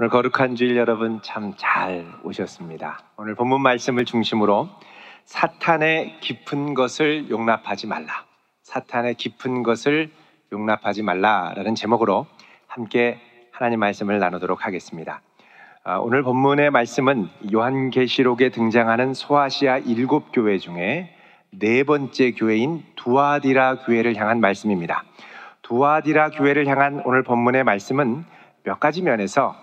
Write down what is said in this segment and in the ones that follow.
오늘 거룩한 주일 여러분 참 잘 오셨습니다. 오늘 본문 말씀을 중심으로 사탄의 깊은 것을 용납하지 말라, 사탄의 깊은 것을 용납하지 말라라는 제목으로 함께 하나님 말씀을 나누도록 하겠습니다. 오늘 본문의 말씀은 요한계시록에 등장하는 소아시아 7교회 중에 네 번째 교회인 두아디라 교회를 향한 말씀입니다. 두아디라 교회를 향한 오늘 본문의 말씀은 몇 가지 면에서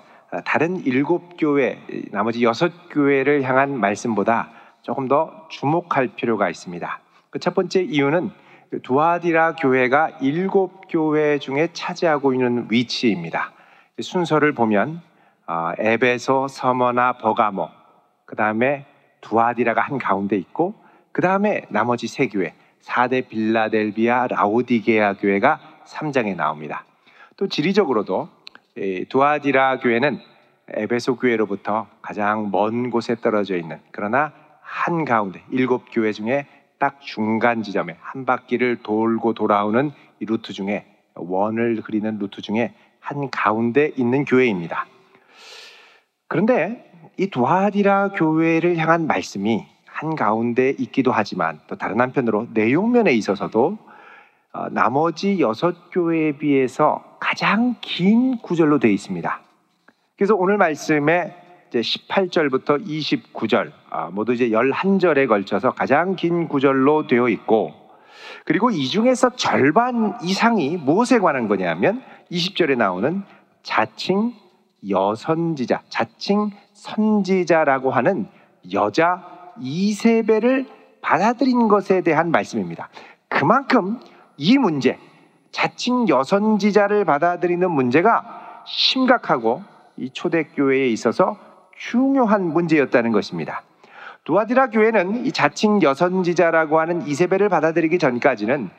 다른 7교회, 나머지 6교회를 향한 말씀보다 조금 더 주목할 필요가 있습니다. 그 첫 번째 이유는 두아디라 교회가 7교회 중에 차지하고 있는 위치입니다. 순서를 보면 에베소, 서머나, 버가모, 그 다음에 두아디라가 한가운데 있고, 그 다음에 나머지 3교회, 사대 빌라델비아, 라오디게아 교회가 3장에 나옵니다. 또 지리적으로도 두아디라 교회는 에베소 교회로부터 가장 먼 곳에 떨어져 있는, 그러나 한가운데 7교회 중에 딱 중간 지점에 한 바퀴를 돌고 돌아오는 이 루트 중에, 원을 그리는 루트 중에 한가운데 있는 교회입니다. 그런데 이 두아디라 교회를 향한 말씀이 한가운데 있기도 하지만 또 다른 한편으로 내용면에 있어서도 나머지 6교회에 비해서 가장 긴 구절로 되어 있습니다. 그래서 오늘 말씀에 이제 18절부터 29절 모두 이제 11절에 걸쳐서 가장 긴 구절로 되어 있고, 그리고 이 중에서 절반 이상이 무엇에 관한 거냐면 20절에 나오는 자칭 여선지자, 자칭 선지자라고 하는 여자 이세벨을 받아들인 것에 대한 말씀입니다. 그만큼 이 문제, 자칭 여선지자를 받아들이는 문제가 심각하고 이 초대교회에 있어서 중요한 문제였다는 것입니다. 두아디라 교회는 이 자칭 여선지자라고 하는 이세벨을 받아들이기 전까지는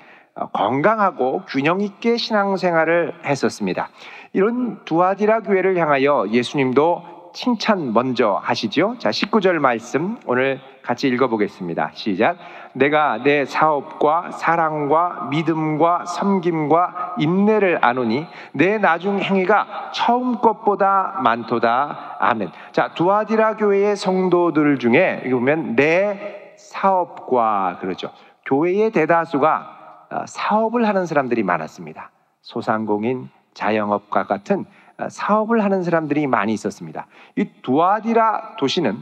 건강하고 균형 있게 신앙생활을 했었습니다. 이런 두아디라 교회를 향하여 예수님도 칭찬 먼저 하시죠. 자, 19절 말씀 오늘 같이 읽어보겠습니다. 시작. 내가 내 사업과 사랑과 믿음과 섬김과 인내를 아노니 내 나중 행위가 처음 것보다 많도다. 아멘. 자, 두아디라 교회의 성도들 중에 여기 보면 내 사업과 그러죠. 교회의 대다수가 사업을 하는 사람들이 많았습니다. 소상공인, 자영업과 같은 사업을 하는 사람들이 많이 있었습니다. 이 두아디라 도시는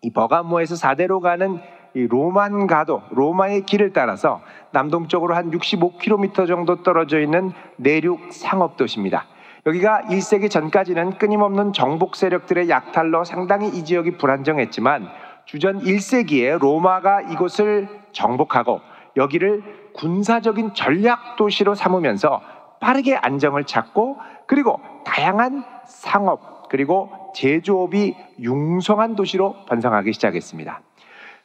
이 버가모에서 사대로 가는 이 로만가도, 로마의 길을 따라서 남동쪽으로 한 65km 정도 떨어져 있는 내륙 상업도시입니다. 여기가 1세기 전까지는 끊임없는 정복 세력들의 약탈로 상당히 이 지역이 불안정했지만 주전 1세기에 로마가 이곳을 정복하고 여기를 군사적인 전략 도시로 삼으면서 빠르게 안정을 찾고, 그리고 다양한 상업 그리고 제조업이 융성한 도시로 번성하기 시작했습니다.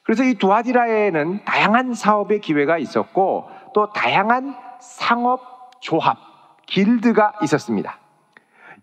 그래서 이 두아디라에는 다양한 사업의 기회가 있었고 또 다양한 상업 조합, 길드가 있었습니다.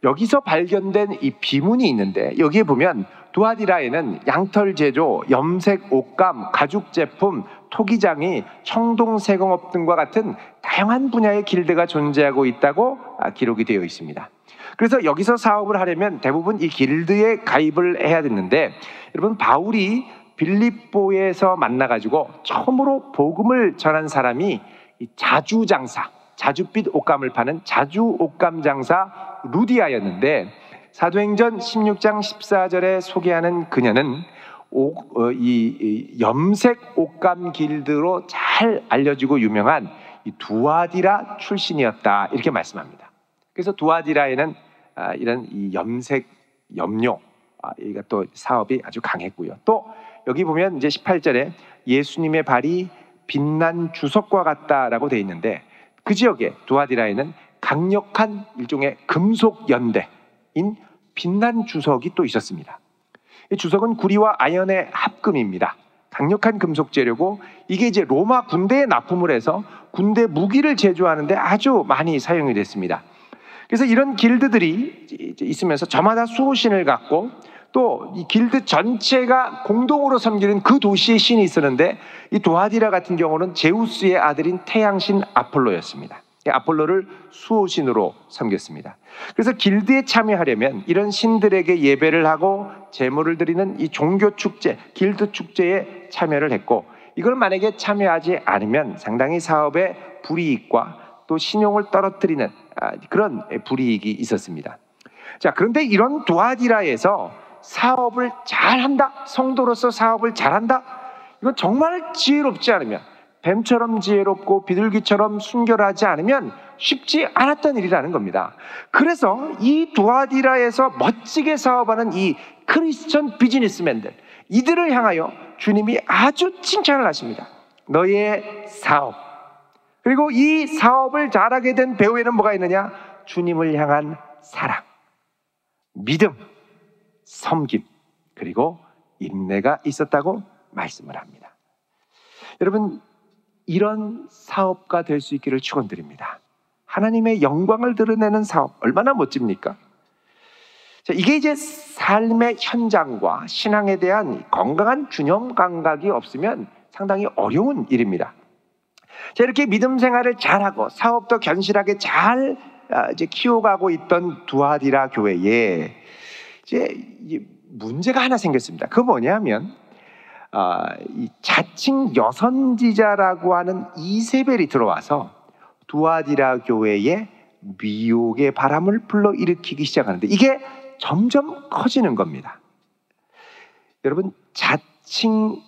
여기서 발견된 이 비문이 있는데, 여기에 보면 두아디라에는 양털 제조, 염색 옷감, 가죽 제품, 토기장이, 청동 세공업 등과 같은 다양한 분야의 길드가 존재하고 있다고 기록이 되어 있습니다. 그래서 여기서 사업을 하려면 대부분 이 길드에 가입을 해야 됐는데, 여러분 바울이 빌립보에서 만나가지고 처음으로 복음을 전한 사람이 이 자주장사, 자주빛 옷감을 파는 자주옷감 장사 루디아였는데, 사도행전 16장 14절에 소개하는 그녀는 이 염색 옷감 길드로 잘 알려지고 유명한 이 두아디라 출신이었다, 이렇게 말씀합니다. 그래서 두아디라에는 이런 이 염색, 염료, 이가 또 사업이 아주 강했고요. 또 여기 보면 이제 18절에 예수님의 발이 빛난 주석과 같다라고 되어 있는데, 그 지역에 두아디라에는 강력한 일종의 금속 연대인 빛난 주석이 또 있었습니다. 이 주석은 구리와 아연의 합금입니다. 강력한 금속 재료고, 이게 이제 로마 군대에 납품을 해서 군대 무기를 제조하는데 아주 많이 사용이 됐습니다. 그래서 이런 길드들이 있으면서 저마다 수호신을 갖고 또 이 길드 전체가 공동으로 섬기는 그 도시의 신이 있었는데, 이 두아디라 같은 경우는 제우스의 아들인 태양신 아폴로였습니다. 아폴로를 수호신으로 섬겼습니다. 그래서 길드에 참여하려면 이런 신들에게 예배를 하고 제물을 드리는 이 종교 축제, 길드 축제에 참여를 했고, 이걸 만약에 참여하지 않으면 상당히 사업의 불이익과 또 신용을 떨어뜨리는 그런 불이익이 있었습니다. 자, 그런데 이런 두아디라에서 사업을 잘한다, 성도로서 사업을 잘한다, 이건 정말 지혜롭지 않으면, 뱀처럼 지혜롭고 비둘기처럼 순결하지 않으면 쉽지 않았던 일이라는 겁니다. 그래서 이 두아디라에서 멋지게 사업하는 이 크리스천 비즈니스맨들, 이들을 향하여 주님이 아주 칭찬을 하십니다. 너의 사업, 그리고 이 사업을 잘하게 된 배후에는 뭐가 있느냐? 주님을 향한 사랑, 믿음, 섬김, 그리고 인내가 있었다고 말씀을 합니다. 여러분, 이런 사업가 될 수 있기를 축원드립니다. 하나님의 영광을 드러내는 사업, 얼마나 멋집니까? 자, 이게 이제 삶의 현장과 신앙에 대한 건강한 균형 감각이 없으면 상당히 어려운 일입니다. 자, 이렇게 믿음 생활을 잘하고 사업도 견실하게 잘 이제 키워가고 있던 두아디라 교회에 이제 문제가 하나 생겼습니다. 그거 뭐냐면 이 자칭 여선지자라고 하는 이세벨이 들어와서 두아디라 교회에 미혹의 바람을 불러일으키기 시작하는데, 이게 점점 커지는 겁니다. 여러분, 자칭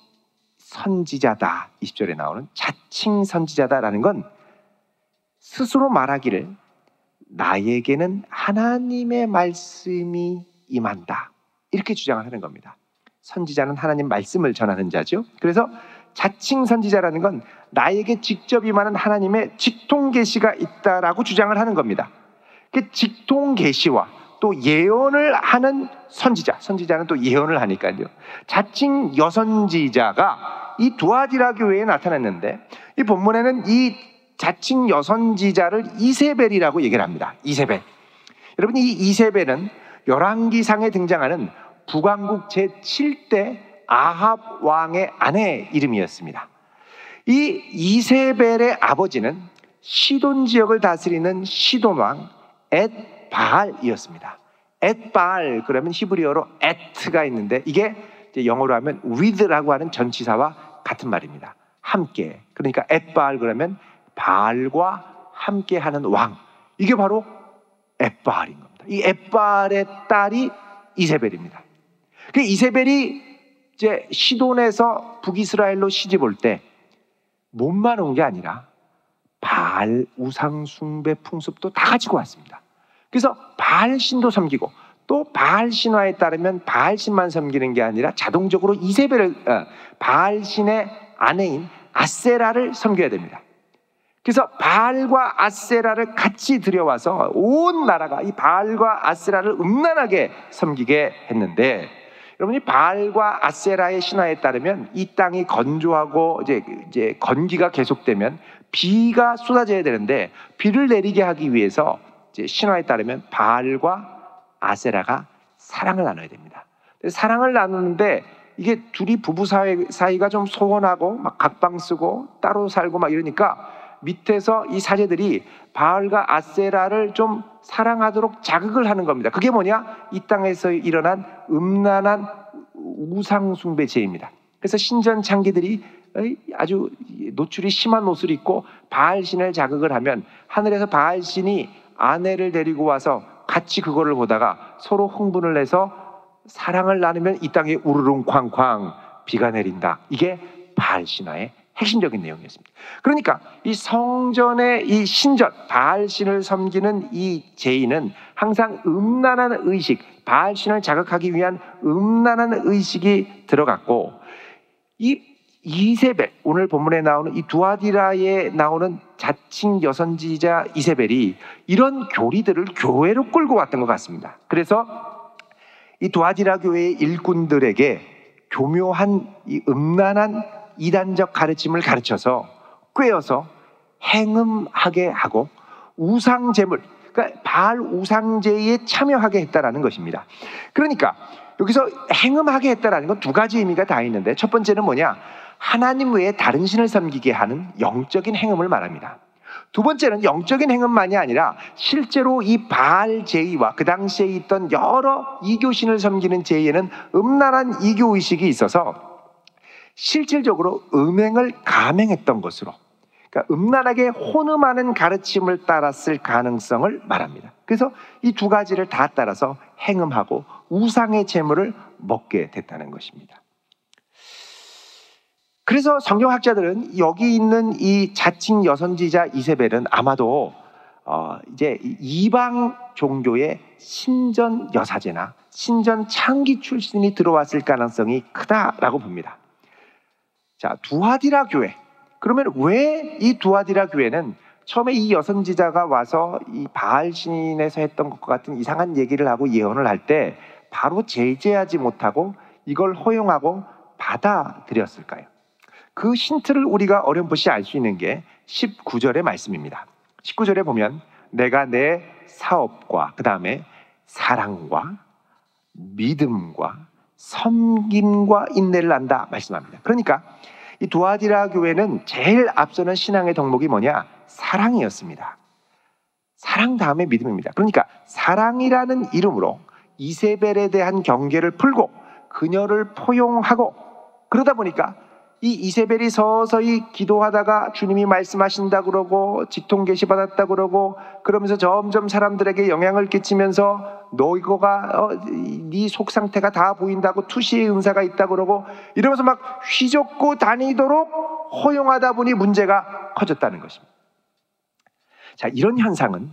선지자다, 20절에 나오는 자칭 선지자다라는 건 스스로 말하기를 나에게는 하나님의 말씀이 임한다, 이렇게 주장을 하는 겁니다. 선지자는 하나님 말씀을 전하는 자죠. 그래서 자칭 선지자라는 건 나에게 직접 임하는 하나님의 직통 계시가 있다라고 주장을 하는 겁니다. 그 직통 계시와 또 예언을 하는 선지자, 선지자는 또 예언을 하니까요. 자칭 여선지자가 이 두아디라 교회에 나타났는데, 이 본문에는 이 자칭 여선지자를 이세벨이라고 얘기를 합니다. 이세벨. 여러분, 이 이세벨은 열왕기상에 등장하는 북왕국 제7대 아합 왕의 아내의 이름이었습니다. 이 이세벨의 아버지는 시돈 지역을 다스리는 시돈 왕 엣바알이었습니다. 엣바알, 그러면 히브리어로 에트가 있는데, 이게 이제 영어로 하면 with라고 하는 전치사와 같은 말입니다. 함께. 그러니까 엣바알 그러면 바알과 함께하는 왕. 이게 바로 엣바알인 겁니다. 이 엣바알의 딸이 이세벨입니다. 그 이세벨이 이제 시돈에서 북이스라엘로 시집 올 때 몸만 온 게 아니라 바알 우상 숭배 풍습도 다 가지고 왔습니다. 그래서 바알 신도 섬기고, 또 바알 신화에 따르면 바알 신만 섬기는 게 아니라 자동적으로 이세벨을 바알 신의 아내인 아세라를 섬겨야 됩니다. 그래서 바알과 아세라를 같이 들여와서 온 나라가 이 바알과 아세라를 음란하게 섬기게 했는데, 여러분이 바알과 아세라의 신화에 따르면 이 땅이 건조하고 이제 건기가 계속되면 비가 쏟아져야 되는데, 비를 내리게 하기 위해서 이제 신화에 따르면 바알과 아세라가 사랑을 나눠야 됩니다. 사랑을 나누는데 이게 둘이 부부 사이가 좀 소원하고 막 각방 쓰고 따로 살고 막 이러니까 밑에서 이 사제들이 바알과 아세라를 좀 사랑하도록 자극을 하는 겁니다. 그게 뭐냐? 이 땅에서 일어난 음란한 우상 숭배 죄입니다. 그래서 신전 창기들이 아주 노출이 심한 옷을 입고 바알 신을 자극을 하면 하늘에서 바알 신이 아내를 데리고 와서 같이 그거를 보다가 서로 흥분을 해서 사랑을 나누면 이 땅에 우르릉 쾅쾅 비가 내린다. 이게 바알 신화의 핵심적인 내용이었습니다. 그러니까 이 성전의 이 신전 바알 신을 섬기는 이 죄인은 항상 음란한 의식, 바알 신을 자극하기 위한 음란한 의식이 들어갔고, 이 이세벨, 오늘 본문에 나오는 이 두아디라에 나오는 자칭 여선지자 이세벨이 이런 교리들을 교회로 끌고 왔던 것 같습니다. 그래서 이 두아디라 교회의 일꾼들에게 교묘한 이 음란한 이단적 가르침을 가르쳐서 꿰어서 행음하게 하고 우상 제물, 그러니까 바알 우상제에 참여하게 했다라는 것입니다. 그러니까 여기서 행음하게 했다라는 건 두 가지 의미가 다 있는데, 첫 번째는 뭐냐? 하나님 외에 다른 신을 섬기게 하는 영적인 행음을 말합니다. 두 번째는 영적인 행음만이 아니라 실제로 이 바알 제의와 그 당시에 있던 여러 이교신을 섬기는 제의에는 음란한 이교의식이 있어서 실질적으로 음행을 감행했던 것으로, 그러니까 음란하게 혼음하는 가르침을 따랐을 가능성을 말합니다. 그래서 이 두 가지를 다 따라서 행음하고 우상의 재물을 먹게 됐다는 것입니다. 그래서 성경학자들은 여기 있는 이 자칭 여선지자 이세벨은 아마도 이제 이방 종교의 신전 여사제나 신전 창기 출신이 들어왔을 가능성이 크다라고 봅니다. 자, 두아디라 교회. 그러면 왜 이 두아디라 교회는 처음에 이 여선지자가 와서 이 바알 신에서 했던 것과 같은 이상한 얘기를 하고 예언을 할 때 바로 제재하지 못하고 이걸 허용하고 받아들였을까요? 그 힌트를 우리가 어렴풋이 알 수 있는 게 19절의 말씀입니다. 19절에 보면 내가 내 사업과 그 다음에 사랑과 믿음과 섬김과 인내를 안다 말씀합니다. 그러니까 이 두아디라 교회는 제일 앞서는 신앙의 덕목이 뭐냐? 사랑이었습니다. 사랑 다음에 믿음입니다. 그러니까 사랑이라는 이름으로 이세벨에 대한 경계를 풀고 그녀를 포용하고, 그러다 보니까 이 이세벨이 서서히 기도하다가 주님이 말씀하신다 그러고 직통 계시 받았다 그러고 그러면서 점점 사람들에게 영향을 끼치면서 너희가 네 속 상태가 다 보인다고 투시의 은사가 있다 그러고 이러면서 막 휘젓고 다니도록 허용하다 보니 문제가 커졌다는 것입니다. 자, 이런 현상은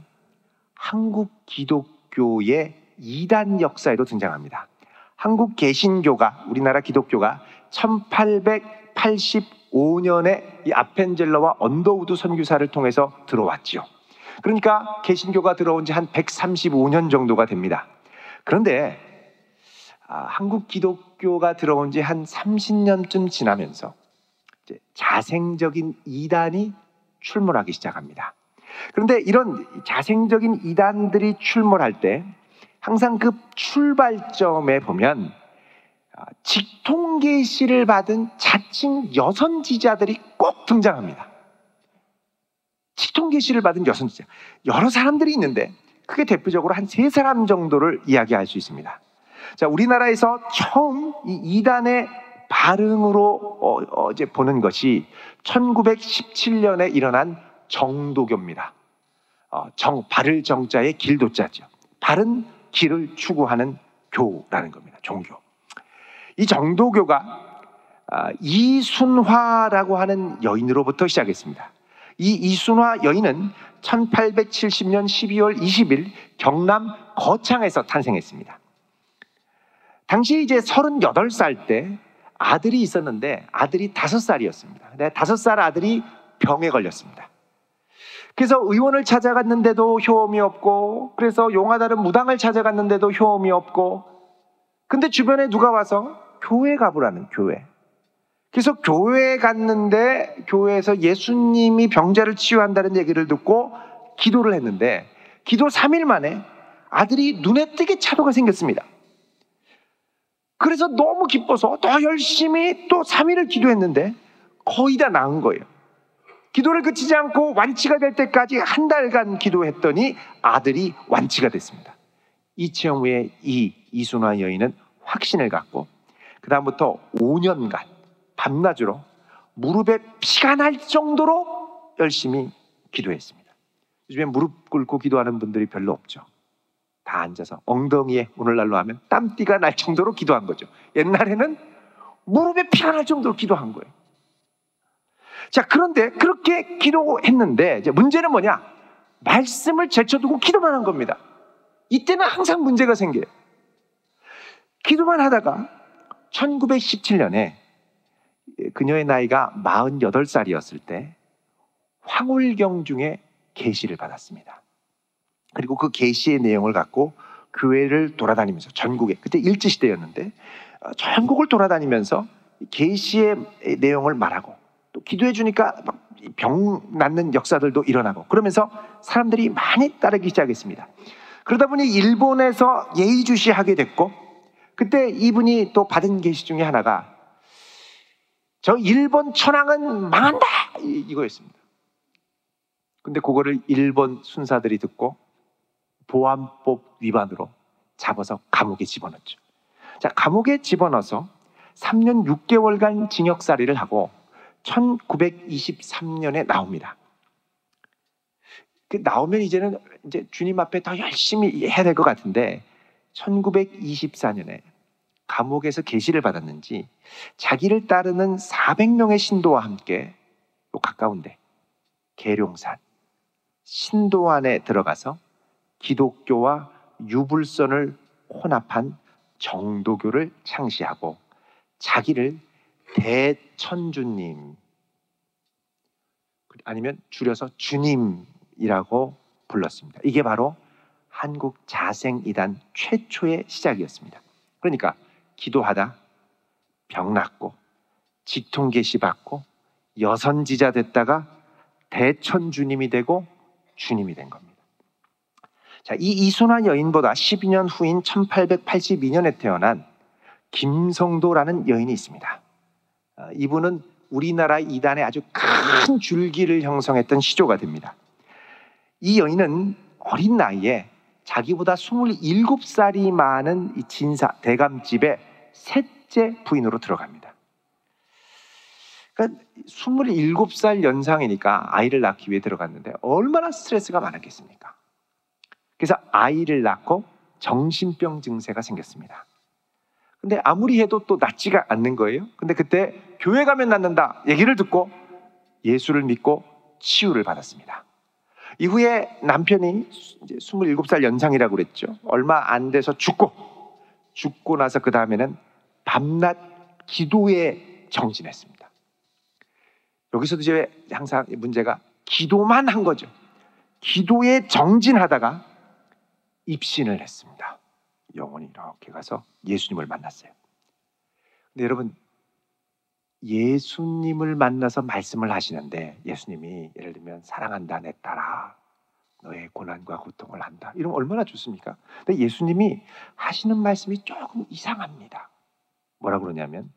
한국 기독교의 이단 역사에도 등장합니다. 한국 개신교가, 우리나라 기독교가 1885년에 이 아펜젤러와 언더우드 선교사를 통해서 들어왔죠. 그러니까 개신교가 들어온 지 한 135년 정도가 됩니다. 그런데 한국 기독교가 들어온 지 한 30년쯤 지나면서 이제 자생적인 이단이 출몰하기 시작합니다. 그런데 이런 자생적인 이단들이 출몰할 때 항상 그 출발점에 보면 직통계시를 받은 자칭 여선지자들이 꼭 등장합니다. 직통계시를 받은 여선지자, 여러 사람들이 있는데 크게 대표적으로 한 3사람 정도를 이야기할 수 있습니다. 자, 우리나라에서 처음 이 이단의 발흥으로 이제 보는 것이 1917년에 일어난 정도교입니다. 바를 정자의 길도자죠. 바른 길을 추구하는 교라는 겁니다. 종교. 이 정도교가 이순화라고 하는 여인으로부터 시작했습니다. 이 이순화 여인은 1870년 12월 20일 경남 거창에서 탄생했습니다. 당시 이제 38살 때 아들이 있었는데 아들이 5살이었습니다. 근데 5살 아들이 병에 걸렸습니다. 그래서 의원을 찾아갔는데도 효험이 없고, 그래서 용하다른 무당을 찾아갔는데도 효험이 없고, 근데 주변에 누가 와서 교회 가보라는, 교회. 그래서 교회에 갔는데 교회에서 예수님이 병자를 치유한다는 얘기를 듣고 기도를 했는데 기도 3일 만에 아들이 눈에 띄게 차도가 생겼습니다. 그래서 너무 기뻐서 더 열심히 또 3일을 기도했는데 거의 다 나은 거예요. 기도를 그치지 않고 완치가 될 때까지 한 달간 기도했더니 아들이 완치가 됐습니다. 이 체험 후에 이 이순화 여인은 확신을 갖고 그 다음부터 5년간 밤낮으로 무릎에 피가 날 정도로 열심히 기도했습니다. 요즘에 무릎 꿇고 기도하는 분들이 별로 없죠. 다 앉아서 엉덩이에 오늘날로 하면 땀띠가 날 정도로 기도한 거죠. 옛날에는 무릎에 피가 날 정도로 기도한 거예요. 자, 그런데 그렇게 기도했는데 이제 문제는 뭐냐? 말씀을 제쳐두고 기도만 한 겁니다. 이때는 항상 문제가 생겨요. 기도만 하다가 1917년에 그녀의 나이가 48살이었을 때 황홀경 중에 계시를 받았습니다. 그리고 그 계시의 내용을 갖고 교회를 돌아다니면서 전국에, 그때 일제시대였는데 전국을 돌아다니면서 계시의 내용을 말하고 또 기도해 주니까 병 낫는 역사들도 일어나고 그러면서 사람들이 많이 따르기 시작했습니다. 그러다 보니 일본에서 예의주시하게 됐고, 그때 이분이 또 받은 계시 중에 하나가 저 일본 천황은 망한다 이거였습니다. 근데 그거를 일본 순사들이 듣고 보안법 위반으로 잡아서 감옥에 집어넣죠. 자, 감옥에 집어넣어서 3년 6개월간 징역살이를 하고 1923년에 나옵니다. 나오면 이제는 이제 주님 앞에 더 열심히 해야 될 것 같은데 1924년에 감옥에서 계시를 받았는지 자기를 따르는 400명의 신도와 함께 또 가까운데 계룡산 신도안에 들어가서 기독교와 유불선을 혼합한 정도교를 창시하고 자기를 대천주님 아니면 줄여서 주님이라고 불렀습니다. 이게 바로 한국 자생이단 최초의 시작이었습니다. 그러니까 기도하다 병 낫고 직통계시 받고 여선지자 됐다가 대천주님이 되고 주님이 된 겁니다. 자, 이 이순화 여인보다 12년 후인 1882년에 태어난 김성도라는 여인이 있습니다. 이분은 우리나라 이단에 아주 큰 줄기를 형성했던 시조가 됩니다. 이 여인은 어린 나이에 자기보다 27살이 많은 이 진사 대감집에 셋째 부인으로 들어갑니다. 그러니까 27살 연상이니까 아이를 낳기 위해 들어갔는데 얼마나 스트레스가 많았겠습니까? 그래서 아이를 낳고 정신병 증세가 생겼습니다. 근데 아무리 해도 또 낫지가 않는 거예요. 근데 그때 교회 가면 낫는다 얘기를 듣고 예수를 믿고 치유를 받았습니다. 이후에 남편이 이제 27살 연상이라고 그랬죠. 얼마 안 돼서 죽고 나서 그 다음에는 밤낮 기도에 정진했습니다. 여기서도 이제 항상 문제가 기도만 한 거죠. 기도에 정진하다가 입신을 했습니다. 영혼이 이렇게 가서 예수님을 만났어요. 근데 여러분, 예수님을 만나서 말씀을 하시는데 예수님이 예를 들면 사랑한다 내 딸아 너의 고난과 고통을 안다 이러면 얼마나 좋습니까? 근데 예수님이 하시는 말씀이 조금 이상합니다. 뭐라고 그러냐면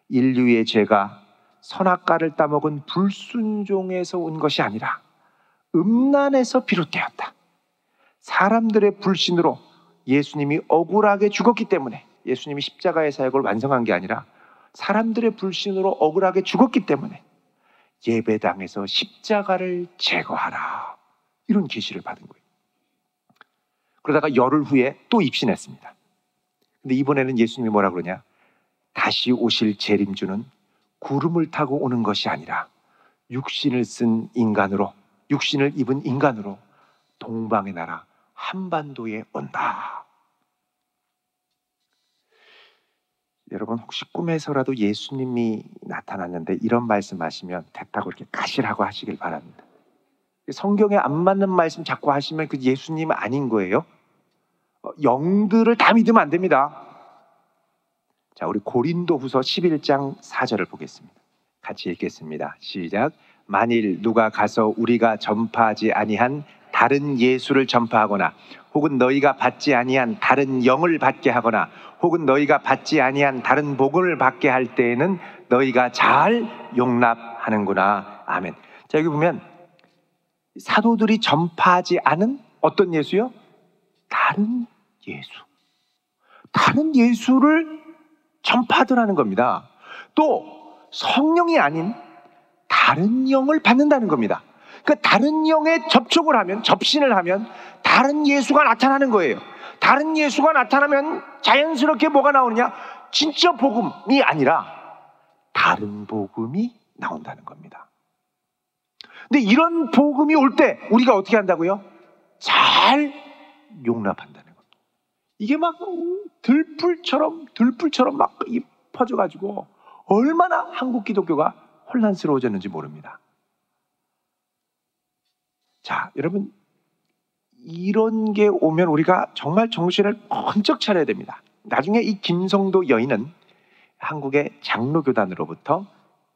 인류의 죄가 선악과를 따먹은 불순종에서 온 것이 아니라 음란에서 비롯되었다. 사람들의 불신으로 예수님이 억울하게 죽었기 때문에 예수님이 십자가의 사역을 완성한 게 아니라 사람들의 불신으로 억울하게 죽었기 때문에 예배당에서 십자가를 제거하라 이런 계시를 받은 거예요. 그러다가 열흘 후에 또 입신했습니다. 근데 이번에는 예수님이 뭐라 그러냐? 다시 오실 재림주는 구름을 타고 오는 것이 아니라 육신을 쓴 인간으로 육신을 입은 인간으로 동방의 나라 한반도에 온다. 여러분 혹시 꿈에서라도 예수님이 나타났는데 이런 말씀하시면 됐다고 이렇게 가시라고 하시길 바랍니다. 성경에 안 맞는 말씀 자꾸 하시면 그 예수님 아닌 거예요. 영들을 다 믿으면 안 됩니다. 자, 우리 고린도후서 11장 4절을 보겠습니다. 같이 읽겠습니다. 시작. 만일 누가 가서 우리가 전파하지 아니한 다른 예수를 전파하거나 혹은 너희가 받지 아니한 다른 영을 받게 하거나 혹은 너희가 받지 아니한 다른 복음을 받게 할 때에는 너희가 잘 용납하는구나. 아멘. 자, 여기 보면 사도들이 전파하지 않은 어떤 예수요? 다른 예수. 다른 예수를 전파하더라는 겁니다. 또 성령이 아닌 다른 영을 받는다는 겁니다. 그 다른 영에 접촉을 하면, 접신을 하면 다른 예수가 나타나는 거예요. 다른 예수가 나타나면 자연스럽게 뭐가 나오느냐? 진짜 복음이 아니라 다른 복음이 나온다는 겁니다. 근데 이런 복음이 올 때 우리가 어떻게 한다고요? 잘 용납한다는 겁니다. 이게 막 들불처럼 막 퍼져가지고 얼마나 한국 기독교가 혼란스러워졌는지 모릅니다. 자, 여러분 이런 게 오면 우리가 정말 정신을 번쩍 차려야 됩니다. 나중에 이 김성도 여인은 한국의 장로교단으로부터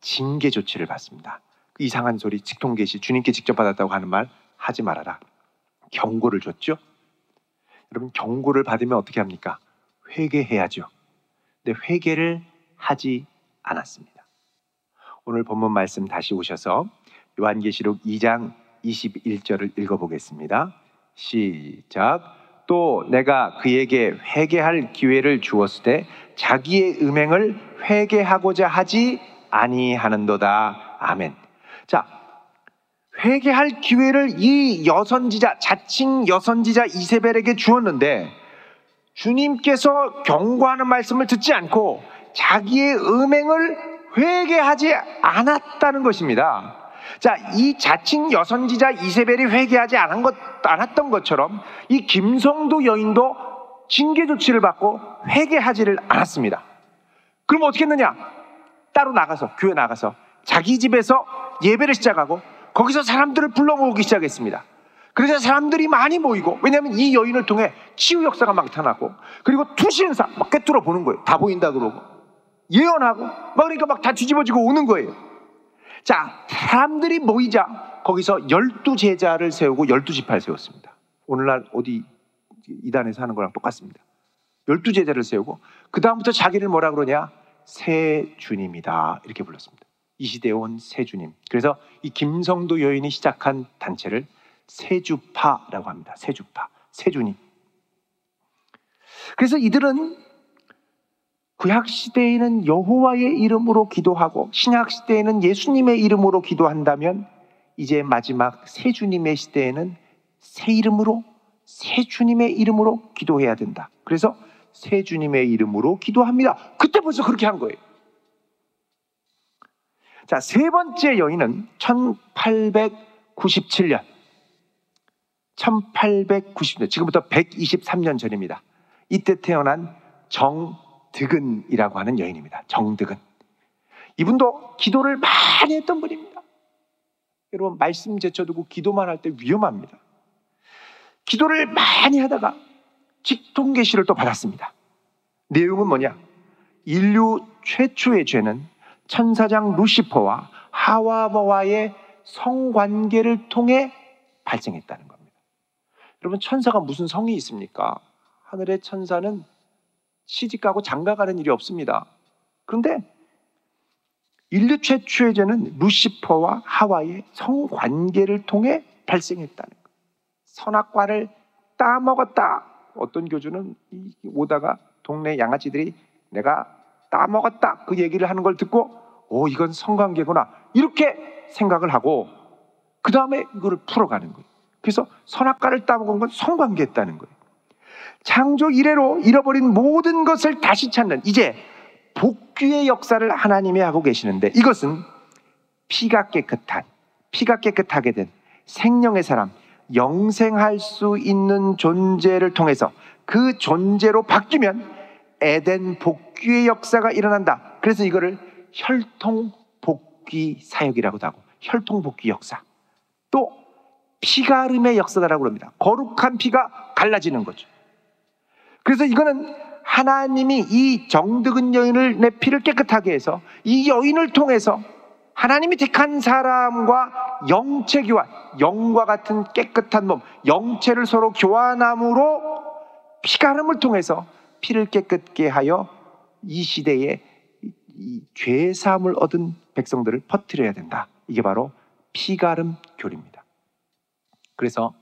징계 조치를 받습니다. 그 이상한 소리, 직통계시, 주님께 직접 받았다고 하는 말 하지 말아라. 경고를 줬죠. 여러분 경고를 받으면 어떻게 합니까? 회개해야죠. 근데 회개를 하지 않았습니다. 오늘 본문 말씀 다시 오셔서 요한계시록 2장 21절을 읽어보겠습니다. 시작. 또 내가 그에게 회개할 기회를 주었을 때 자기의 음행을 회개하고자 하지 아니하는도다. 아멘. 자, 회개할 기회를 이 여선지자, 자칭 여선지자 이세벨에게 주었는데 주님께서 경고하는 말씀을 듣지 않고 자기의 음행을 회개하지 않았다는 것입니다. 자, 이 자칭 여선지자 이세벨이 회개하지 않았던 것처럼 이 김성도 여인도 징계 조치를 받고 회개하지를 않았습니다. 그럼 어떻게 했느냐? 따로 나가서, 교회 나가서 자기 집에서 예배를 시작하고 거기서 사람들을 불러 모으기 시작했습니다. 그래서 사람들이 많이 모이고, 왜냐하면 이 여인을 통해 치유 역사가 막 나타나고, 그리고 투신사 막 꿰뚫어 보는 거예요. 다 보인다 그러고 예언하고 막, 그러니까 막 다 뒤집어지고 오는 거예요. 자, 사람들이 모이자 거기서 12제자를 세우고 12지파를 세웠습니다. 오늘날 어디 이단에서 하는 거랑 똑같습니다. 12제자를 세우고 그 다음부터 자기를 뭐라 그러냐? 새 주님이다 이렇게 불렀습니다. 이 시대에 온 새 주님. 그래서 이 김성도 여인이 시작한 단체를 새주파라고 합니다. 새주파, 새주님. 그래서 이들은 구약시대에는 여호와의 이름으로 기도하고 신약시대에는 예수님의 이름으로 기도한다면 이제 마지막 새주님의 시대에는 새 이름으로, 새주님의 이름으로 기도해야 된다. 그래서 새주님의 이름으로 기도합니다. 그때 벌써 그렇게 한 거예요. 자, 세 번째 여인은 1897년, 지금부터 123년 전입니다. 이때 태어난 정드근이라고 하는 여인입니다. 정드근. 이분도 기도를 많이 했던 분입니다. 여러분, 말씀 제쳐두고 기도만 할 때 위험합니다. 기도를 많이 하다가 직통계시를 또 받았습니다. 내용은 뭐냐? 인류 최초의 죄는 천사장 루시퍼와 하와와의 성관계를 통해 발생했다는 겁니다. 여러분, 천사가 무슨 성이 있습니까? 하늘의 천사는 시집가고 장가가는 일이 없습니다. 그런데 인류 최초의 죄는 루시퍼와 하와의 성관계를 통해 발생했다는 거예요. 선악과를 따먹었다. 어떤 교주는 오다가 동네 양아치들이 내가 따먹었다 그 얘기를 하는 걸 듣고 이건 성관계구나 이렇게 생각을 하고 그 다음에 이거를 풀어가는 거예요. 그래서 선악과를 따먹은 건 성관계였다는 거예요. 창조 이래로 잃어버린 모든 것을 다시 찾는 이제 복귀의 역사를 하나님이 하고 계시는데, 이것은 피가 깨끗하게 된 생명의 사람, 영생할 수 있는 존재를 통해서 그 존재로 바뀌면 에덴 복귀의 역사가 일어난다. 그래서 이거를 혈통복귀 사역이라고도 하고 혈통복귀 역사, 또 피가름의 역사라고 합니다. 거룩한 피가 갈라지는 거죠. 그래서 이거는 하나님이 이 정드근 여인을, 내 피를 깨끗하게 해서 이 여인을 통해서 하나님이 택한 사람과 영체 교환, 영과 같은 깨끗한 몸, 영체를 서로 교환함으로 피가름을 통해서 피를 깨끗게 하여 이 시대에 이 죄사함을 얻은 백성들을 퍼뜨려야 된다. 이게 바로 피가름 교리입니다. 그래서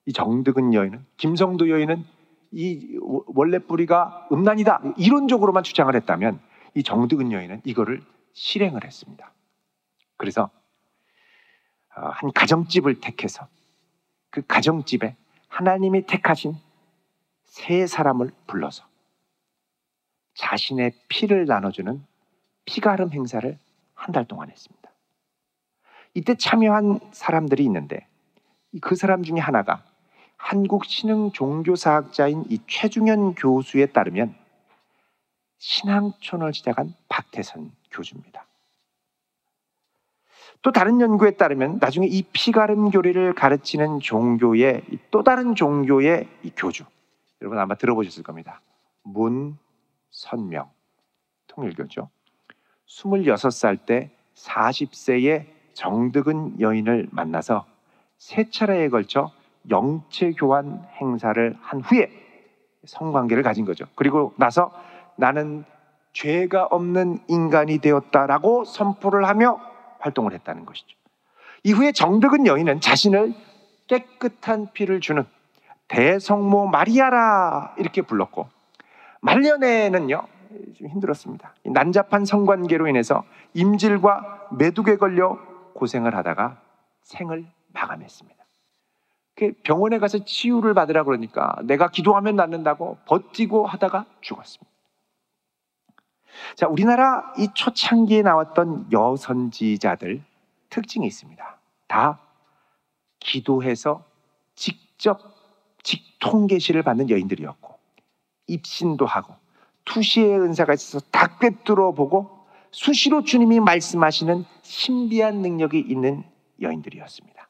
이 정드근 여인은, 김성도 여인은 이 원래 뿌리가 음란이다 이론적으로만 주장을 했다면 이 정드근 여인은 이거를 실행을 했습니다. 그래서 한 가정집을 택해서 그 가정집에 하나님이 택하신 세 사람을 불러서 자신의 피를 나눠주는 피가름 행사를 한 달 동안 했습니다. 이때 참여한 사람들이 있는데 그 사람 중에 하나가 한국 신흥 종교사학자인 이 최중현 교수에 따르면 신앙촌을 시작한 박태선 교주입니다. 또 다른 연구에 따르면 나중에 이 피가름 교리를 가르치는 종교의 또 다른 종교의 이 교주, 여러분 아마 들어보셨을 겁니다. 문선명 통일교죠. 26살 때 40세의 정드근 여인을 만나서 세 차례에 걸쳐 영체 교환 행사를 한 후에 성관계를 가진 거죠. 그리고 나서 나는 죄가 없는 인간이 되었다라고 선포를 하며 활동을 했다는 것이죠. 이후에 정득은 여인은 자신을 깨끗한 피를 주는 대성모 마리아라 이렇게 불렀고, 말년에는요 좀 힘들었습니다. 난잡한 성관계로 인해서 임질과 메둑에 걸려 고생을 하다가 생을 마감했습니다. 병원에 가서 치유를 받으라 그러니까 내가 기도하면 낫는다고 버티고 하다가 죽었습니다. 자, 우리나라 이 초창기에 나왔던 여선지자들 특징이 있습니다. 다 기도해서 직접 직통계시를 받는 여인들이었고, 입신도 하고 투시의 은사가 있어서 다 꿰뚫어 보고 수시로 주님이 말씀하시는 신비한 능력이 있는 여인들이었습니다.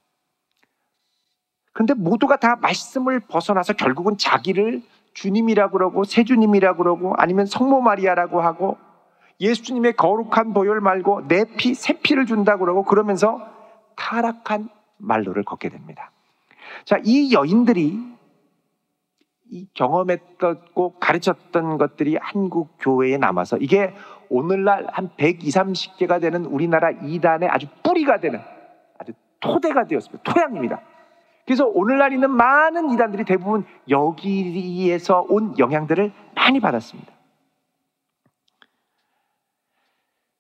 그런데 모두가 다 말씀을 벗어나서 결국은 자기를 주님이라고 그러고 세주님이라고 그러고 아니면 성모 마리아라고 하고 예수님의 거룩한 보혈 말고 내 피, 새 피를 준다고 그러고 그러면서 타락한 말로를 걷게 됩니다. 자, 이 여인들이 이 경험했고 가르쳤던 것들이 한국 교회에 남아서 이게 오늘날 한 120, 30개가 되는 우리나라 이단의 아주 뿌리가 되는 아주 토대가 되었습니다. 토양입니다. 그래서 오늘날 있는 많은 이단들이 대부분 여기에서 온 영향들을 많이 받았습니다.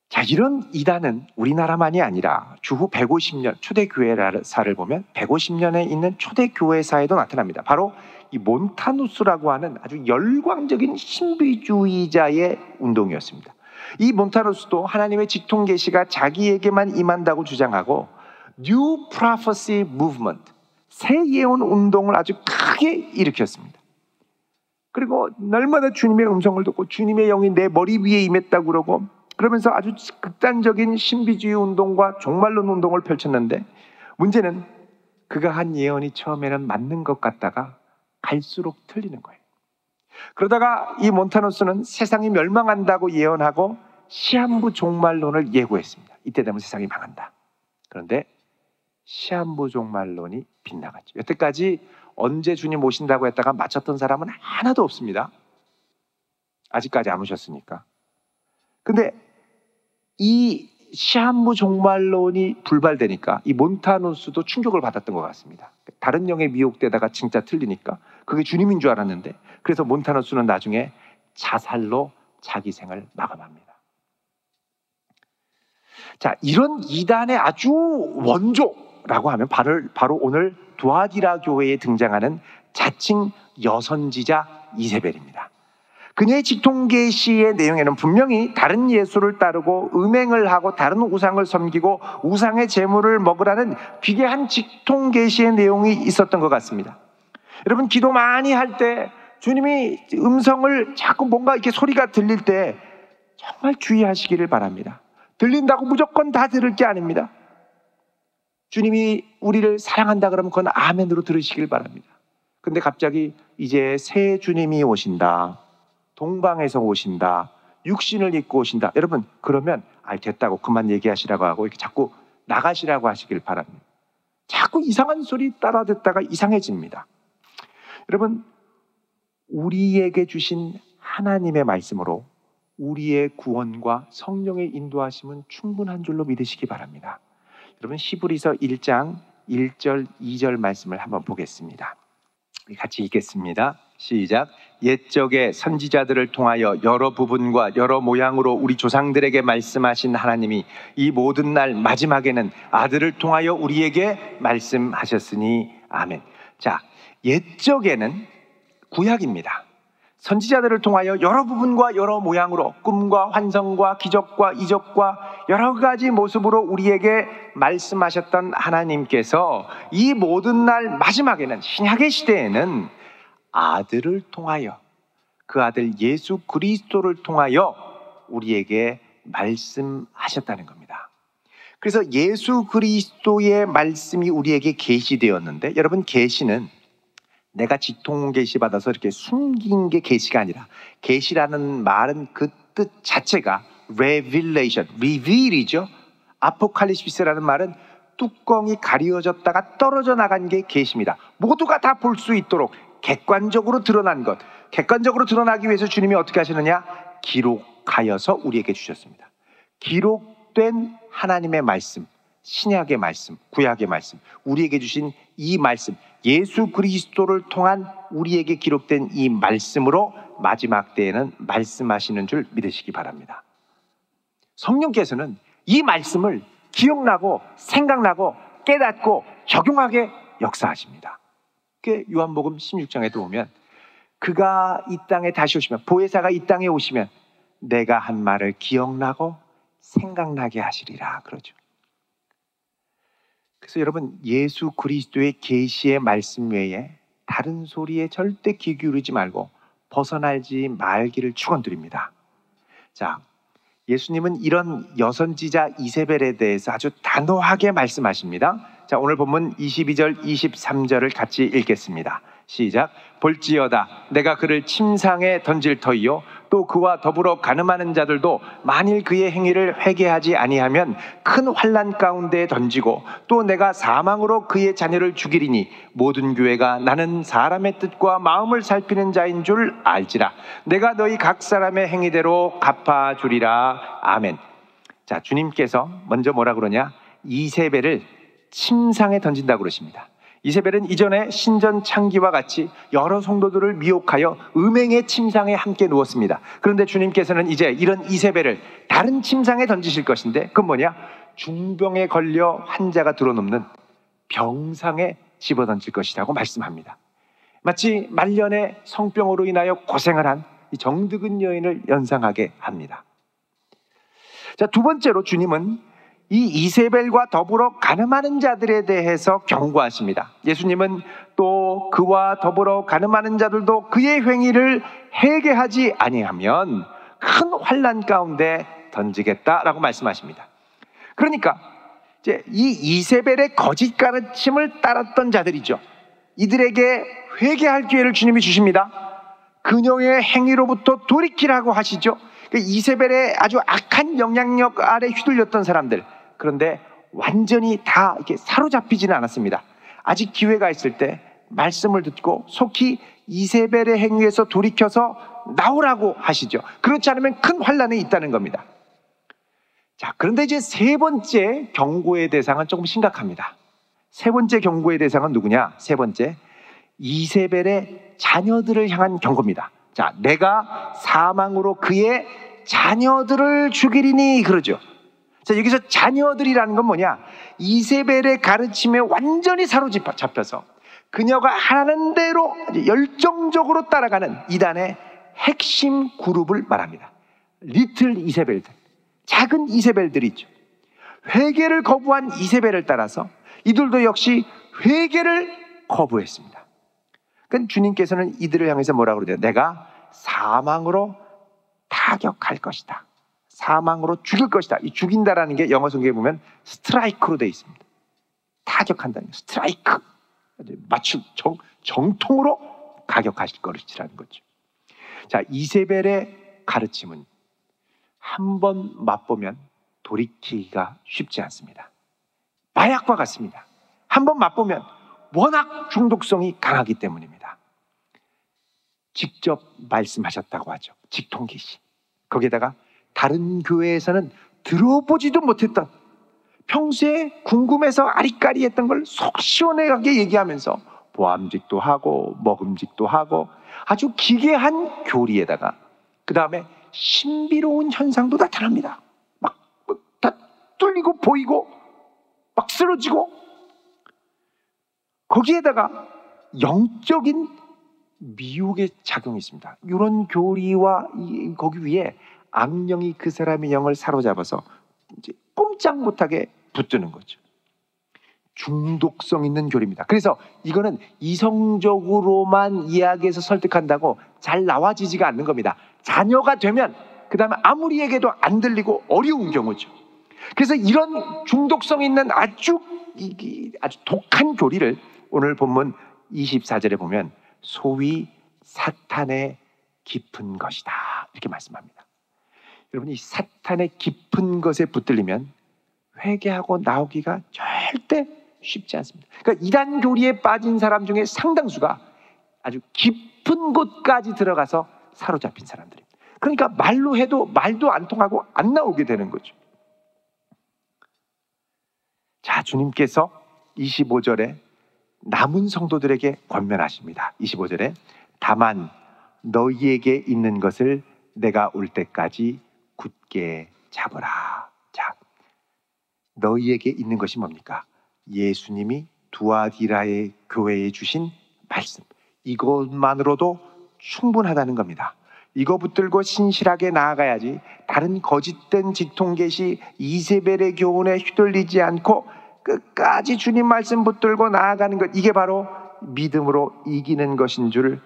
자, 이런 이단은 우리나라만이 아니라 주후 150년 초대교회사를 보면 150년에 있는 초대교회사에도 나타납니다. 바로 이 몬타누스라고 하는 아주 열광적인 신비주의자의 운동이었습니다. 이 몬타누스도 하나님의 직통계시가 자기에게만 임한다고 주장하고 New Prophecy Movement, 새 예언 운동을 아주 크게 일으켰습니다. 그리고 날마다 주님의 음성을 듣고 주님의 영이 내 머리 위에 임했다고 그러고 그러면서 아주 극단적인 신비주의 운동과 종말론 운동을 펼쳤는데, 문제는 그가 한 예언이 처음에는 맞는 것 같다가 갈수록 틀리는 거예요. 그러다가 이 몬타누스는 세상이 멸망한다고 예언하고 시한부 종말론을 예고했습니다. 이때 되면 세상이 망한다. 그런데 시한부 종말론이 빗나갔죠. 여태까지 언제 주님 오신다고 했다가 맞췄던 사람은 하나도 없습니다. 아직까지 안 오셨으니까. 근데 이 시한부 종말론이 불발되니까 이 몬타누스도 충격을 받았던 것 같습니다. 다른 영에 미혹되다가 진짜 틀리니까 그게 주님인 줄 알았는데, 그래서 몬타누스는 나중에 자살로 자기 생을 마감합니다. 자, 이런 이단의 아주 원조라고 하면 바로 오늘 두아디라 교회에 등장하는 자칭 여선지자 이세벨입니다. 그녀의 직통계시의 내용에는 분명히 다른 예수를 따르고 음행을 하고 다른 우상을 섬기고 우상의 제물을 먹으라는 기괴한 직통계시의 내용이 있었던 것 같습니다. 여러분, 기도 많이 할 때 주님이 음성을 자꾸 뭔가 이렇게 소리가 들릴 때 정말 주의하시기를 바랍니다. 들린다고 무조건 다 들을 게 아닙니다. 주님이 우리를 사랑한다 그러면 그건 아멘으로 들으시길 바랍니다. 근데 갑자기 이제 새 주님이 오신다, 동방에서 오신다, 육신을 입고 오신다, 여러분 그러면 됐다고 그만 얘기하시라고 하고 이렇게 자꾸 나가시라고 하시길 바랍니다. 자꾸 이상한 소리 따라 듣다가 이상해집니다. 여러분, 우리에게 주신 하나님의 말씀으로 우리의 구원과 성령의 인도하심은 충분한 줄로 믿으시기 바랍니다. 여러분, 히브리서 1장 1절 2절 말씀을 한번 보겠습니다. 우리 같이 읽겠습니다. 시작. 옛적의 선지자들을 통하여 여러 부분과 여러 모양으로 우리 조상들에게 말씀하신 하나님이 이 모든 날 마지막에는 아들을 통하여 우리에게 말씀하셨으니 아멘. 자, 옛적에는 구약입니다. 선지자들을 통하여 여러 부분과 여러 모양으로 꿈과 환상과 기적과 이적과 여러 가지 모습으로 우리에게 말씀하셨던 하나님께서 이 모든 날 마지막에는, 신약의 시대에는 아들을 통하여, 그 아들 예수 그리스도를 통하여 우리에게 말씀하셨다는 겁니다. 그래서 예수 그리스도의 말씀이 우리에게 계시되었는데, 여러분, 계시는 내가 직통 계시 받아서 이렇게 숨긴 게 계시가 아니라, 계시라는 말은 그 뜻 자체가 revelation, reveal이죠. 아포칼립시스라는 말은 뚜껑이 가려졌다가 떨어져 나간 게 계시입니다. 모두가 다 볼 수 있도록 객관적으로 드러난 것, 객관적으로 드러나기 위해서 주님이 어떻게 하시느냐? 기록하여서 우리에게 주셨습니다. 기록된 하나님의 말씀, 신약의 말씀, 구약의 말씀, 우리에게 주신 이 말씀, 예수 그리스도를 통한 우리에게 기록된 이 말씀으로 마지막 때에는 말씀하시는 줄 믿으시기 바랍니다. 성령께서는 이 말씀을 기억나고 생각나고 깨닫고 적용하게 역사하십니다. 요한복음 16장에도 보면 그가 이 땅에 다시 오시면, 보혜사가 이 땅에 오시면 내가 한 말을 기억나고 생각나게 하시리라 그러죠. 그래서 여러분, 예수 그리스도의 계시의 말씀 외에 다른 소리에 절대 귀 기울이지 말고 벗어나지 말기를 축원드립니다. 자, 예수님은 이런 여선지자 이세벨에 대해서 아주 단호하게 말씀하십니다. 자, 오늘 본문 22절, 23절을 같이 읽겠습니다. 시작. 볼지어다 내가 그를 침상에 던질 터이요 또 그와 더불어 간음하는 자들도 만일 그의 행위를 회개하지 아니하면 큰 환난 가운데 던지고 또 내가 사망으로 그의 자녀를 죽이리니 모든 교회가 나는 사람의 뜻과 마음을 살피는 자인 줄 알지라. 내가 너희 각 사람의 행위대로 갚아주리라. 아멘. 자, 주님께서 먼저 뭐라 그러냐? 이세벨을 침상에 던진다고 그러십니다. 이세벨은 이전에 신전 창기와 같이 여러 성도들을 미혹하여 음행의 침상에 함께 누웠습니다. 그런데 주님께서는 이제 이런 이세벨을 다른 침상에 던지실 것인데, 그건 뭐냐? 중병에 걸려 환자가 들어눕는 병상에 집어던질 것이라고 말씀합니다. 마치 말년에 성병으로 인하여 고생을 한 이 정드근 여인을 연상하게 합니다. 자, 두 번째로 주님은 이 이세벨과 더불어 간음하는 자들에 대해서 경고하십니다. 예수님은 또 그와 더불어 간음하는 자들도 그의 행위를 회개하지 아니하면 큰 환난 가운데 던지겠다라고 말씀하십니다. 그러니까 이제 이 이세벨의 거짓 가르침을 따랐던 자들이죠. 이들에게 회개할 기회를 주님이 주십니다. 그녀의 행위로부터 돌이키라고 하시죠. 이세벨의 아주 악한 영향력 아래 휘둘렸던 사람들, 그런데 완전히 다 이렇게 사로잡히지는 않았습니다. 아직 기회가 있을 때 말씀을 듣고 속히 이세벨의 행위에서 돌이켜서 나오라고 하시죠. 그렇지 않으면 큰 환난이 있다는 겁니다. 자, 그런데 이제 세 번째 경고의 대상은 조금 심각합니다. 세 번째 경고의 대상은 누구냐? 세 번째, 이세벨의 자녀들을 향한 경고입니다. 자, 내가 사망으로 그의 자녀들을 죽이리니 그러죠. 자, 여기서 자녀들이라는 건 뭐냐? 이세벨의 가르침에 완전히 사로잡혀서 그녀가 하는 대로 열정적으로 따라가는 이단의 핵심 그룹을 말합니다. 리틀 이세벨들, 작은 이세벨들이 있죠. 회개를 거부한 이세벨을 따라서 이들도 역시 회개를 거부했습니다. 그러니까 주님께서는 이들을 향해서 뭐라고 그러죠? 내가 사망으로 타격할 것이다. 사망으로 죽일 것이다. 이 죽인다라는 게 영어 성경에 보면 스트라이크로 되어 있습니다. 타격한다는 게 스트라이크. 정통으로 가격하실 것이라는 거죠. 자, 이세벨의 가르침은 한 번 맛보면 돌이키기가 쉽지 않습니다. 마약과 같습니다. 한 번 맛보면 워낙 중독성이 강하기 때문입니다. 직접 말씀하셨다고 하죠. 직통기시. 거기에다가 다른 교회에서는 들어보지도 못했던, 평소에 궁금해서 아리까리했던 걸 속 시원하게 얘기하면서 보암직도 하고 먹음직도 하고 아주 기괴한 교리에다가 그 다음에 신비로운 현상도 나타납니다. 막 다 뚫리고 보이고 막 쓰러지고, 거기에다가 영적인 미혹의 작용이 있습니다. 이런 교리와 거기 위에 악령이 그 사람의 영을 사로잡아서 이제 꼼짝 못하게 붙드는 거죠. 중독성 있는 교리입니다. 그래서 이거는 이성적으로만 이야기해서 설득한다고 잘 나와지지가 않는 겁니다. 자녀가 되면 그 다음에 아무리 얘기해도 안 들리고 어려운 경우죠. 그래서 이런 중독성 있는 아주 독한 교리를 오늘 본문 24절에 보면 소위 사탄의 깊은 것이다 이렇게 말씀합니다. 여러분, 이 사탄의 깊은 것에 붙들리면 회개하고 나오기가 절대 쉽지 않습니다. 그러니까 이단 교리에 빠진 사람 중에 상당수가 아주 깊은 곳까지 들어가서 사로잡힌 사람들입니다. 그러니까 말로 해도 말도 안 통하고 안 나오게 되는 거죠. 자, 주님께서 25절에 남은 성도들에게 권면하십니다. 25절에 다만 너희에게 있는 것을 내가 올 때까지 굳게 잡으라. 자, 너희에게 있는 것이 뭡니까? 예수님이 두아디라의 교회에 주신 말씀, 이것만으로도 충분하다는 겁니다. 이거 붙들고 신실하게 나아가야지 다른 거짓된 직통계시 이세벨의 교훈에 휘둘리지 않고 끝까지 주님 말씀 붙들고 나아가는 것, 이게 바로 믿음으로 이기는 것인 줄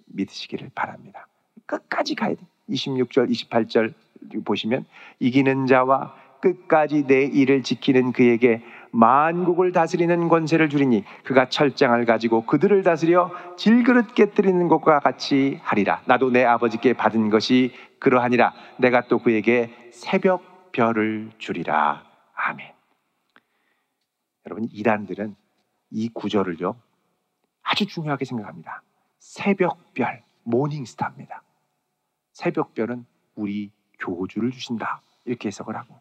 믿으시기를 바랍니다. 끝까지 가야 돼. 26절 28절 보시면 이기는 자와 끝까지 내 일을 지키는 그에게 만국을 다스리는 권세를 주리니 그가 철장을 가지고 그들을 다스려 질그릇 깨뜨리는 것과 같이 하리라. 나도 내 아버지께 받은 것이 그러하니라. 내가 또 그에게 새벽별을 주리라. 아멘. 여러분, 이단들은 이 구절을요 아주 중요하게 생각합니다. 새벽별, 모닝스타입니다. 새벽별은 우리 교주를 주신다, 이렇게 해석을 하고,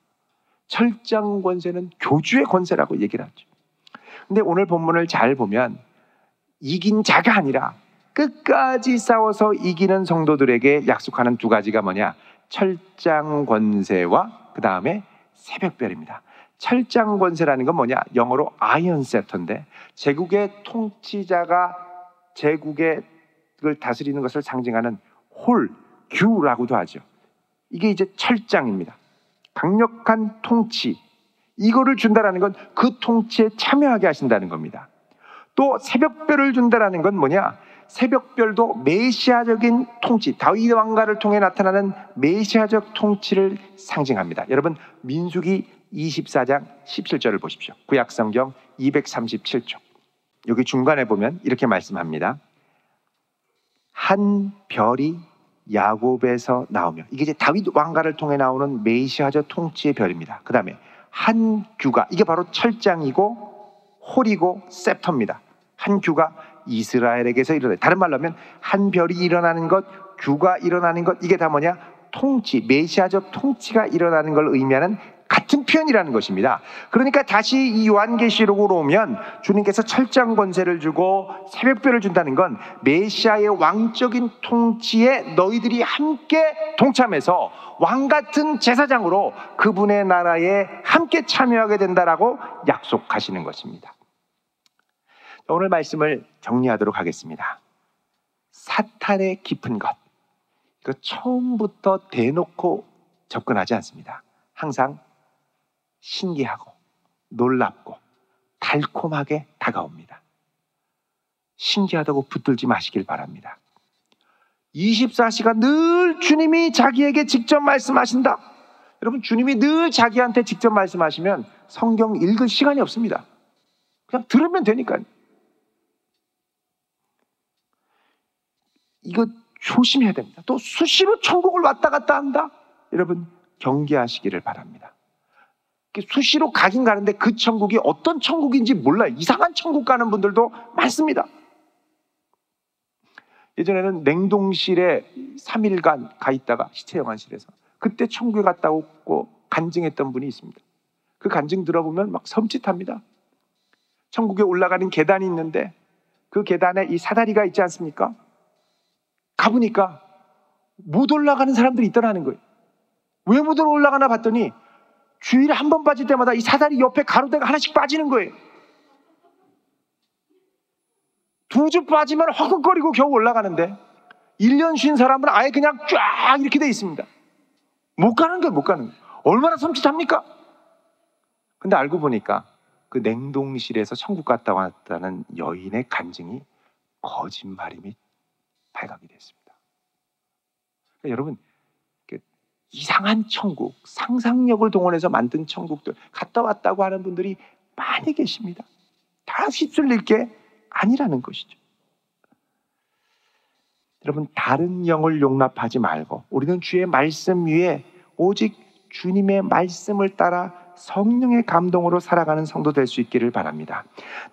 철장 권세는 교주의 권세라고 얘기를 하죠. 근데 오늘 본문을 잘 보면 이긴 자가 아니라 끝까지 싸워서 이기는 성도들에게 약속하는 두 가지가 뭐냐? 철장 권세와 그 다음에 새벽별입니다. 철장 권세라는 건 뭐냐? 영어로 아이언 세터인데, 제국의 통치자가 제국을 다스리는 것을 상징하는 홀, 규라고도 하죠. 이게 이제 철장입니다. 강력한 통치, 이거를 준다라는 건 그 통치에 참여하게 하신다는 겁니다. 또 새벽별을 준다라는 건 뭐냐? 새벽별도 메시아적인 통치, 다윗 왕가를 통해 나타나는 메시아적 통치를 상징합니다. 여러분, 민수기 24장 17절을 보십시오. 구약성경 237쪽. 여기 중간에 보면 이렇게 말씀합니다. 한 별이 야곱에서 나오며, 이게 이제 다윗 왕가를 통해 나오는 메시아적 통치의 별입니다. 그 다음에 한 규가, 이게 바로 철장이고 홀이고 셉터입니다. 한 규가 이스라엘에게서 일어나요. 다른 말로 하면 한 별이 일어나는 것, 규가 일어나는 것, 이게 다 뭐냐? 통치, 메시아적 통치가 일어나는 걸 의미하는 같은 표현이라는 것입니다. 그러니까 다시 이 요한계시록으로 오면 주님께서 철장 권세를 주고 새벽별을 준다는 건 메시아의 왕적인 통치에 너희들이 함께 동참해서 왕 같은 제사장으로 그분의 나라에 함께 참여하게 된다라고 약속하시는 것입니다. 오늘 말씀을 정리하도록 하겠습니다. 사탄의 깊은 것, 그 처음부터 대놓고 접근하지 않습니다. 항상 신기하고 놀랍고 달콤하게 다가옵니다. 신기하다고 붙들지 마시길 바랍니다. 24시간 늘 주님이 자기에게 직접 말씀하신다. 여러분, 주님이 늘 자기한테 직접 말씀하시면 성경 읽을 시간이 없습니다. 그냥 들으면 되니까요. 이거 조심해야 됩니다. 또 수시로 천국을 왔다 갔다 한다. 여러분, 경계하시기를 바랍니다. 수시로 가긴 가는데 그 천국이 어떤 천국인지 몰라요. 이상한 천국 가는 분들도 많습니다. 예전에는 냉동실에 3일간 가 있다가 시체영안실에서 그때 천국에 갔다 오고 간증했던 분이 있습니다. 그 간증 들어보면 막 섬찟합니다. 천국에 올라가는 계단이 있는데 그 계단에 이 사다리가 있지 않습니까? 가보니까 못 올라가는 사람들이 있더라는 거예요. 왜 못 올라가나 봤더니 주일에 한 번 빠질 때마다 이 사다리 옆에 가로대가 하나씩 빠지는 거예요. 2주 빠지면 허걱거리고 겨우 올라가는데 1년 쉰 사람은 아예 그냥 쫙 이렇게 돼 있습니다. 못 가는 거예요, 못 가는 거예요. 얼마나 섬찟합니까? 근데 알고 보니까 그 냉동실에서 천국 갔다 왔다는 여인의 간증이 거짓말임이 발각이 됐습니다. 그러니까 여러분, 이상한 천국, 상상력을 동원해서 만든 천국들 갔다 왔다고 하는 분들이 많이 계십니다. 다 휩쓸릴 게 아니라는 것이죠. 여러분, 다른 영을 용납하지 말고 우리는 주의 말씀 위에 오직 주님의 말씀을 따라 성령의 감동으로 살아가는 성도 될 수 있기를 바랍니다.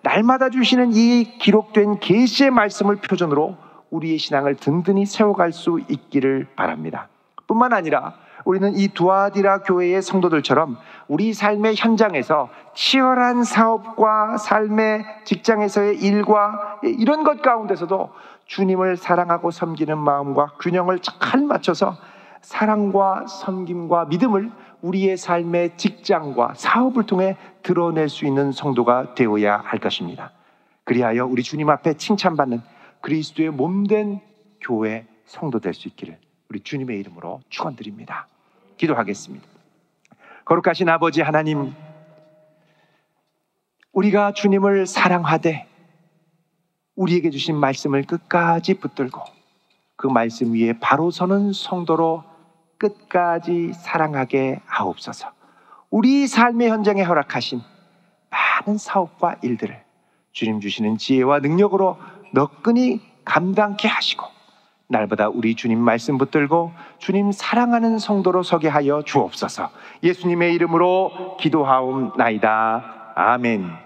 날마다 주시는 이 기록된 계시의 말씀을 표준으로 우리의 신앙을 든든히 세워갈 수 있기를 바랍니다. 뿐만 아니라 우리는 이 두아디라 교회의 성도들처럼 우리 삶의 현장에서 치열한 사업과 삶의 직장에서의 일과 이런 것 가운데서도 주님을 사랑하고 섬기는 마음과 균형을 잘 맞춰서 사랑과 섬김과 믿음을 우리의 삶의 직장과 사업을 통해 드러낼 수 있는 성도가 되어야 할 것입니다. 그리하여 우리 주님 앞에 칭찬받는 그리스도의 몸된 교회 성도 될 수 있기를 우리 주님의 이름으로 축원드립니다. 기도하겠습니다. 거룩하신 아버지 하나님, 우리가 주님을 사랑하되 우리에게 주신 말씀을 끝까지 붙들고 그 말씀 위에 바로 서는 성도로 끝까지 사랑하게 하옵소서. 우리 삶의 현장에 허락하신 많은 사업과 일들을 주님 주시는 지혜와 능력으로 너끈히 감당케 하시고 날마다 우리 주님 말씀 붙들고 주님 사랑하는 성도로 서게 하여 주옵소서. 예수님의 이름으로 기도하옵나이다. 아멘.